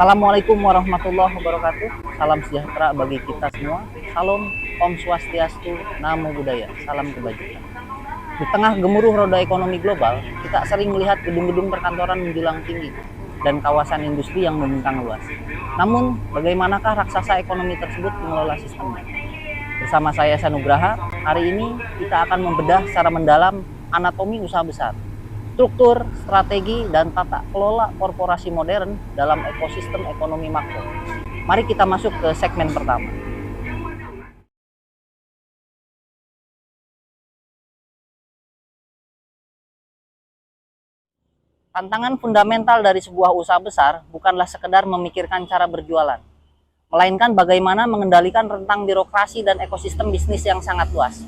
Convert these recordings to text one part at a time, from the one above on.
Assalamualaikum warahmatullahi wabarakatuh. Salam sejahtera bagi kita semua. Salam Om Swastiastu, Namo Buddhaya, salam kebajikan. Di tengah gemuruh roda ekonomi global, kita sering melihat gedung-gedung perkantoran menjulang tinggi dan kawasan industri yang membentang luas. Namun, bagaimanakah raksasa ekonomi tersebut mengelola sistemnya? Bersama saya Sanugraha, hari ini kita akan membedah secara mendalam anatomi usaha besar, struktur, strategi, dan tata kelola korporasi modern dalam ekosistem ekonomi makro. Mari kita masuk ke segmen pertama. Tantangan fundamental dari sebuah usaha besar bukanlah sekedar memikirkan cara berjualan, melainkan bagaimana mengendalikan rentang birokrasi dan ekosistem bisnis yang sangat luas.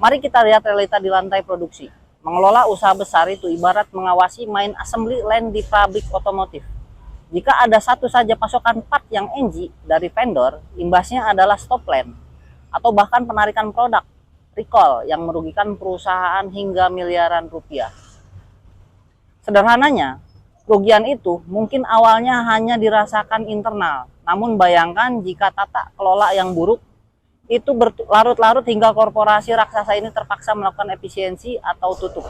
Mari kita lihat realita di lantai produksi. Mengelola usaha besar itu ibarat mengawasi main assembly line di pabrik otomotif. Jika ada satu saja pasokan part yang NG dari vendor, imbasnya adalah stop line atau bahkan penarikan produk, recall yang merugikan perusahaan hingga miliaran rupiah. Sederhananya, kerugian itu mungkin awalnya hanya dirasakan internal, namun bayangkan jika tata kelola yang buruk itu berlarut-larut hingga korporasi raksasa ini terpaksa melakukan efisiensi atau tutup.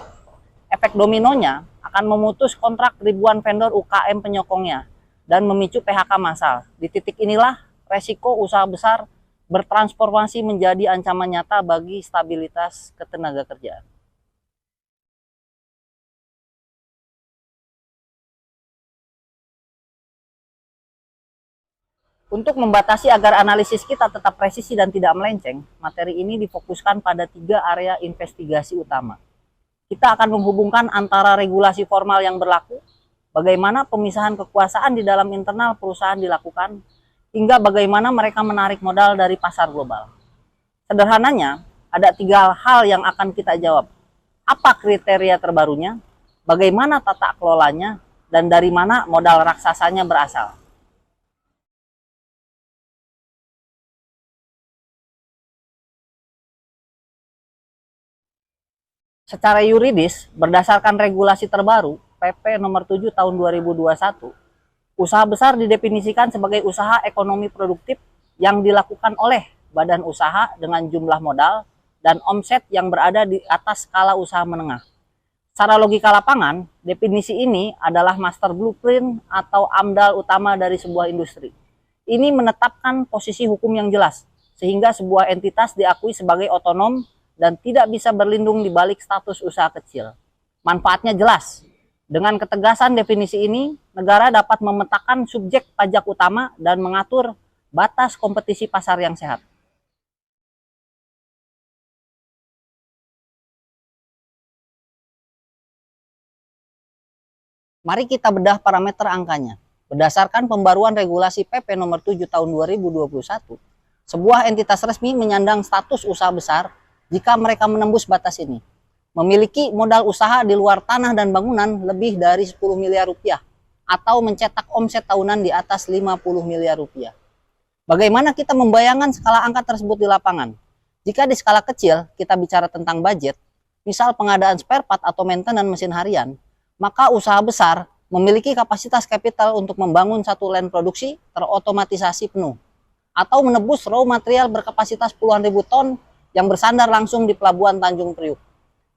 Efek dominonya akan memutus kontrak ribuan vendor UKM penyokongnya dan memicu PHK massal. Di titik inilah resiko usaha besar bertransformasi menjadi ancaman nyata bagi stabilitas ketenaga kerjaan. Untuk membatasi agar analisis kita tetap presisi dan tidak melenceng, materi ini difokuskan pada 3 area investigasi utama. Kita akan menghubungkan antara regulasi formal yang berlaku, bagaimana pemisahan kekuasaan di dalam internal perusahaan dilakukan, hingga bagaimana mereka menarik modal dari pasar global. Sederhananya, ada 3 hal yang akan kita jawab. Apa kriteria terbarunya, bagaimana tata kelolanya, dan dari mana modal raksasanya berasal. Secara yuridis, berdasarkan regulasi terbaru PP nomor 7 tahun 2021, usaha besar didefinisikan sebagai usaha ekonomi produktif yang dilakukan oleh badan usaha dengan jumlah modal dan omset yang berada di atas skala usaha menengah. Secara logika lapangan, definisi ini adalah master blueprint atau AMDAL utama dari sebuah industri. Ini menetapkan posisi hukum yang jelas, sehingga sebuah entitas diakui sebagai otonom dan tidak bisa berlindung di balik status usaha kecil. Manfaatnya jelas. Dengan ketegasan definisi ini, negara dapat memetakan subjek pajak utama dan mengatur batas kompetisi pasar yang sehat. Mari kita bedah parameter angkanya. Berdasarkan pembaruan regulasi PP nomor 7 tahun 2021, sebuah entitas resmi menyandang status usaha besar jika mereka menembus batas ini. Memiliki modal usaha di luar tanah dan bangunan lebih dari 10 miliar rupiah atau mencetak omset tahunan di atas 50 miliar rupiah. Bagaimana kita membayangkan skala angka tersebut di lapangan? Jika di skala kecil kita bicara tentang budget, misal pengadaan spare part atau maintenance mesin harian, maka usaha besar memiliki kapasitas kapital untuk membangun satu line produksi terotomatisasi penuh atau menebus raw material berkapasitas puluhan ribu ton yang bersandar langsung di Pelabuhan Tanjung Priuk.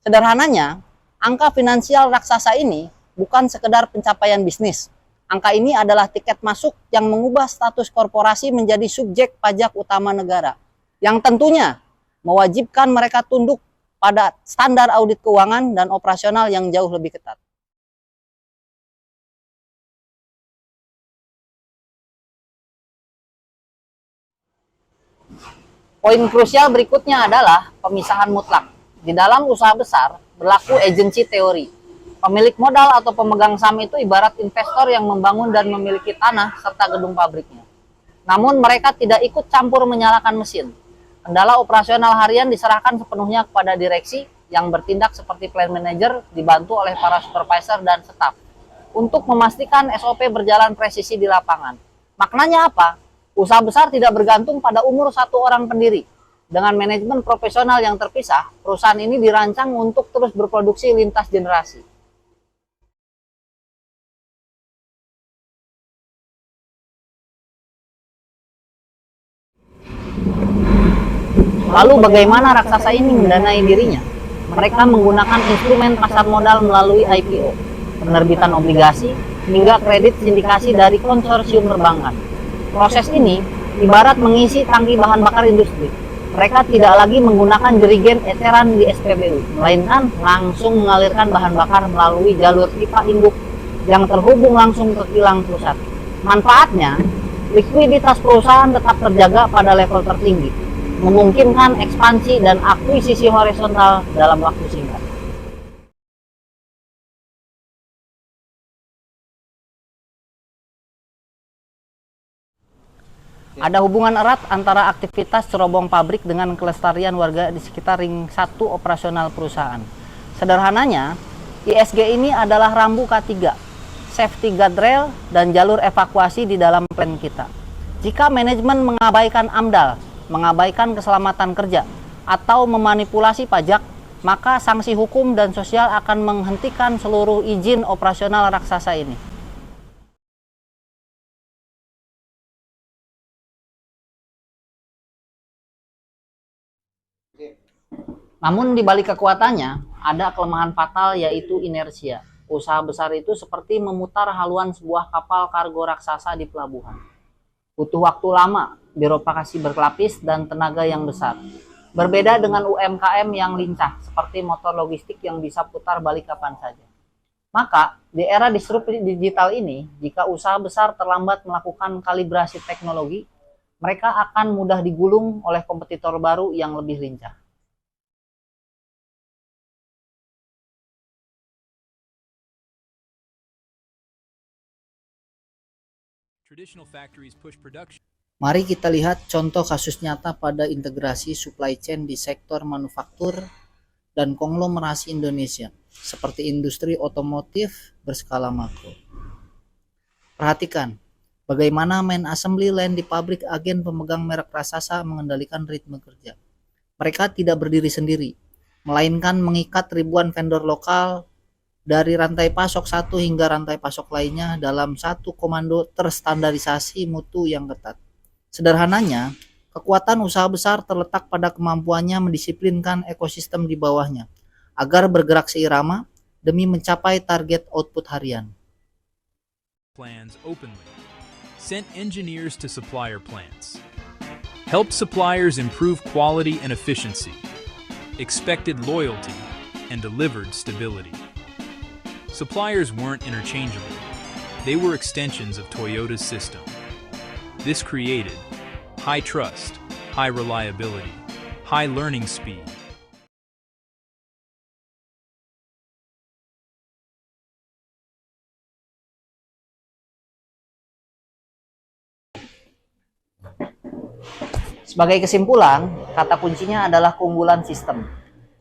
Sederhananya, angka finansial raksasa ini bukan sekedar pencapaian bisnis. Angka ini adalah tiket masuk yang mengubah status korporasi menjadi subjek pajak utama negara, yang tentunya mewajibkan mereka tunduk pada standar audit keuangan dan operasional yang jauh lebih ketat. Poin krusial berikutnya adalah pemisahan mutlak. Di dalam usaha besar, berlaku agency teori. Pemilik modal atau pemegang saham itu ibarat investor yang membangun dan memiliki tanah serta gedung pabriknya. Namun mereka tidak ikut campur menyalakan mesin. Kendala operasional harian diserahkan sepenuhnya kepada direksi yang bertindak seperti plant manager dibantu oleh para supervisor dan staf untuk memastikan SOP berjalan presisi di lapangan. Maknanya apa? Usaha besar tidak bergantung pada umur satu orang pendiri. Dengan manajemen profesional yang terpisah, perusahaan ini dirancang untuk terus berproduksi lintas generasi. Lalu bagaimana raksasa ini mendanai dirinya? Mereka menggunakan instrumen pasar modal melalui IPO, penerbitan obligasi, hingga kredit sindikasi dari konsorsium perbankan. Proses ini ibarat mengisi tangki bahan bakar industri. Mereka tidak lagi menggunakan jerigen eceran di SPBU, melainkan langsung mengalirkan bahan bakar melalui jalur pipa induk yang terhubung langsung ke kilang pusat. Manfaatnya, likuiditas perusahaan tetap terjaga pada level tertinggi, memungkinkan ekspansi dan akuisisi horizontal dalam waktu singkat. Ada hubungan erat antara aktivitas cerobong pabrik dengan kelestarian warga di sekitar ring 1 operasional perusahaan. Sederhananya, ISG ini adalah rambu K3, safety guardrail dan jalur evakuasi di dalam plan kita. Jika manajemen mengabaikan AMDAL, mengabaikan keselamatan kerja, atau memanipulasi pajak, maka sanksi hukum dan sosial akan menghentikan seluruh izin operasional raksasa ini. Namun di balik kekuatannya, ada kelemahan fatal yaitu inersia. Usaha besar itu seperti memutar haluan sebuah kapal kargo raksasa di pelabuhan. Butuh waktu lama, birokrasi berlapis, dan tenaga yang besar. Berbeda dengan UMKM yang lincah, seperti motor logistik yang bisa putar balik kapan saja. Maka, di era disrupsi digital ini, jika usaha besar terlambat melakukan kalibrasi teknologi, mereka akan mudah digulung oleh kompetitor baru yang lebih lincah. Mari kita lihat contoh kasus nyata pada integrasi supply chain di sektor manufaktur dan konglomerasi Indonesia, seperti industri otomotif berskala makro. Perhatikan, bagaimana main assembly line di pabrik agen pemegang merek raksasa mengendalikan ritme kerja. Mereka tidak berdiri sendiri, melainkan mengikat ribuan vendor lokal dari rantai pasok satu hingga rantai pasok lainnya dalam satu komando terstandarisasi mutu yang ketat. Sederhananya, kekuatan usaha besar terletak pada kemampuannya mendisiplinkan ekosistem di bawahnya agar bergerak seirama demi mencapai target output harian. Plans openly. Sent engineers to supplier plants. Help suppliers improve quality and efficiency. Expected loyalty and delivered stability. Suppliers weren't interchangeable. They were extensions of Toyota's system. This created high trust, high reliability, high learning speed. Sebagai kesimpulan, kata kuncinya adalah keunggulan sistem.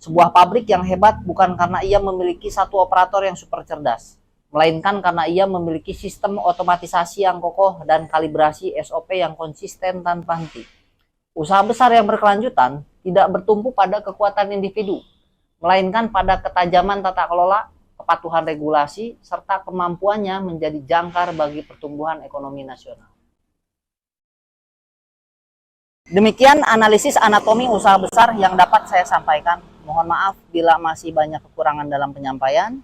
Sebuah pabrik yang hebat bukan karena ia memiliki satu operator yang super cerdas, melainkan karena ia memiliki sistem otomatisasi yang kokoh dan kalibrasi SOP yang konsisten tanpa henti. Usaha besar yang berkelanjutan tidak bertumpu pada kekuatan individu, melainkan pada ketajaman tata kelola, kepatuhan regulasi, serta kemampuannya menjadi jangkar bagi pertumbuhan ekonomi nasional. Demikian analisis anatomi usaha besar yang dapat saya sampaikan. Mohon maaf bila masih banyak kekurangan dalam penyampaian.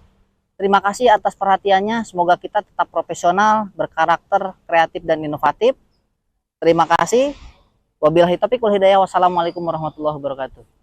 Terima kasih atas perhatiannya. Semoga kita tetap profesional, berkarakter, kreatif, dan inovatif. Terima kasih. Wabillahi taufiq wal hidayah. Wassalamualaikum warahmatullahi wabarakatuh.